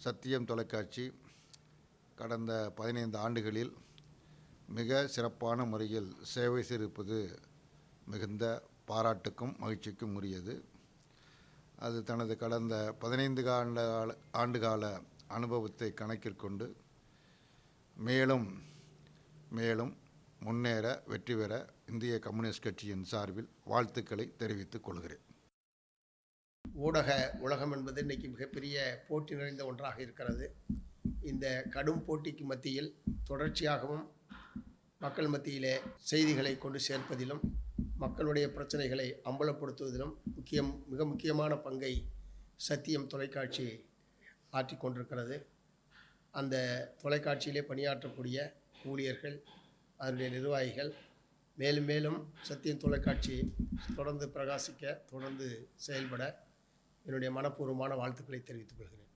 சத்தியம் தொலைக்காட்சி கடந்த 15 ஆண்டுகளில் மிக சிறப்பான முறையில் சேவை செய்திருப்பது மிகுந்த பாராட்டுக்கும் மகிழ்ச்சிக்கும் உரியது. அது தனது கடந்த 15 ஆண்டுகால அனுபவத்தை கணக்கில் கொண்டு மேலும் மேலும் முன்னேற வெற்றி பெற இந்திய கம்யூனிஸ்ட் கட்சியின் சார்பில் வாழ்த்துக்களை தெரிவித்துக் கொள்கிறேன். ஊடக உலகம் என்பது இன்றைக்கி மிகப்பெரிய போட்டி நிறைந்த ஒன்றாக இருக்கிறது. இந்த கடும் போட்டிக்கு மத்தியில் தொடர்ச்சியாகவும் மக்கள் மத்தியிலே செய்திகளை கொண்டு சேர்ப்பதிலும் மக்களுடைய பிரச்சனைகளை அம்பலப்படுத்துவதிலும் மிக முக்கியமான பங்கை சத்தியம் தொலைக்காட்சி ஆற்றி கொண்டிருக்கிறது. அந்த தொலைக்காட்சியிலே பணியாற்றக்கூடிய ஊழியர்கள், அதனுடைய நிர்வாகிகள் மேலும் மேலும் சத்தியம் தொலைக்காட்சி தொடர்ந்து பிரகாசிக்க, தொடர்ந்து செயல்பட என்னுடைய மனப்பூர்வமான வாழ்த்துக்களை தெரிவித்துக் கொள்கிறேன்.